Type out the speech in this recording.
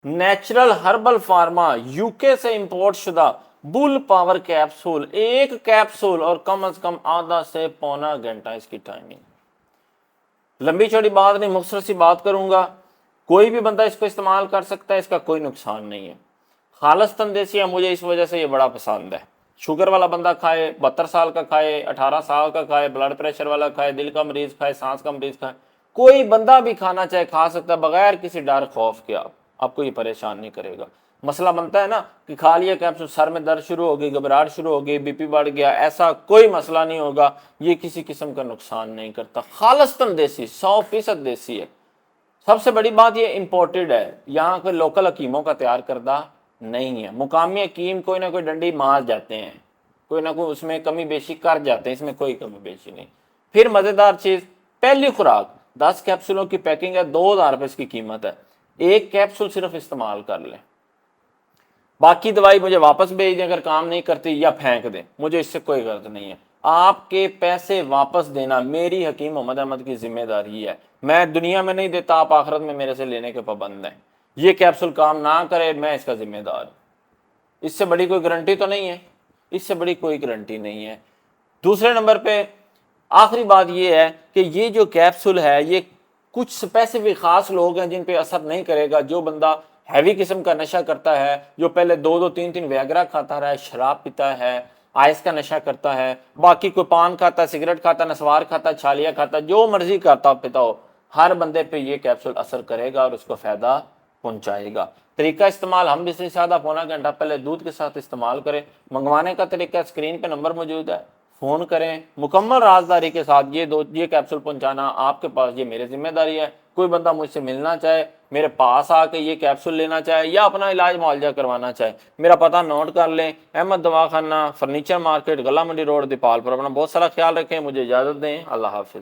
Natural herbal pharma UK से import शुदा bull power capsule, एक कैप्सूल और कम से कम आधा से पौना घंटा इसकी टाइमिंग। लंबी चौड़ी बात नहीं, मुख्तसर सी बात करूंगा। कोई भी बंदा इसको इस्तेमाल कर सकता है, इसका कोई नुकसान नहीं है। खालिस्तान देसी है, मुझे इस वजह से ये बड़ा पसंद है। शुगर वाला बंदा खाए, 72 साल का खाए, 18 साल का खाए, ब्लड प्रेशर वाला खाए, दिल का मरीज खाए, सांस का मरीज खाए, कोई बंदा भी खाना चाहे खा सकता है बगैर किसी डर खौफ के। आपको ये परेशान नहीं करेगा। मसला बनता है ना कि खा लिया कैप्सूल, सर में दर्द शुरू हो गई, घबराहट शुरू हो गई, बीपी बढ़ गया, ऐसा कोई मसला नहीं होगा। ये किसी किस्म का नुकसान नहीं करता। खालिस्तान देसी, 100% देसी है। सबसे बड़ी बात ये इंपोर्टेड है, यहाँ कोई लोकल हकीमों का तैयार करदा नहीं है। मुकामी हकीम कोई ना कोई डंडी मार जाते हैं, कोई ना कोई उसमें कमी बेशी कर जाते हैं, इसमें कोई कमी बेशी नहीं। फिर मज़ेदार चीज़, पहली खुराक 10 कैप्सूलों की पैकिंग है, 2000 रुपये इसकी कीमत है। एक कैप्सूल सिर्फ इस्तेमाल कर लें, बाकी दवाई मुझे वापस भेज दें अगर काम नहीं करती, या फेंक दें, मुझे इससे कोई गर्ज नहीं है। आपके पैसे वापस देना मेरी हकीम मोहम्मद अहमद की जिम्मेदारी है। मैं दुनिया में नहीं देता, आप आखिरत में मेरे से लेने के पाबंद हैं। ये कैप्सूल काम ना करे, मैं इसका जिम्मेदार हूं। इससे बड़ी कोई गारंटी तो नहीं है, इससे बड़ी कोई गारंटी नहीं है। दूसरे नंबर पे आखिरी बात ये है कि ये जो कैप्सूल है, ये कुछ स्पेसिफिक खास लोग हैं जिन पे असर नहीं करेगा। जो बंदा हैवी किस्म का नशा करता है, जो पहले 2-2 3-3 वैगरा खाता रहा है, शराब पीता है, आइस का नशा करता है, बाकी कोई पान खाता, सिगरेट खाता, नस्वार खाता, छालिया खाता, जो मर्जी करता पिता हो, हर बंदे पे ये कैप्सूल असर करेगा और उसको फायदा पहुंचाएगा। तरीका इस्तेमाल हम भी सादा, पौना घंटा पहले दूध के साथ इस्तेमाल करें। मंगवाने का तरीका स्क्रीन पे नंबर मौजूद है, फ़ोन करें। मुकम्मल राजदारी के साथ ये कैप्सूल पहुंचाना आपके पास, ये मेरी जिम्मेदारी है। कोई बंदा मुझसे मिलना चाहे, मेरे पास आके ये कैप्सूल लेना चाहे या अपना इलाज मुआवजा करवाना चाहे, मेरा पता नोट कर लें। अहमद दवाखाना, फर्नीचर मार्केट, गला मंडी रोड, दीपालपुर। अपना बहुत सारा ख्याल रखें। मुझे इजाज़त दें। अल्लाह हाफिज़।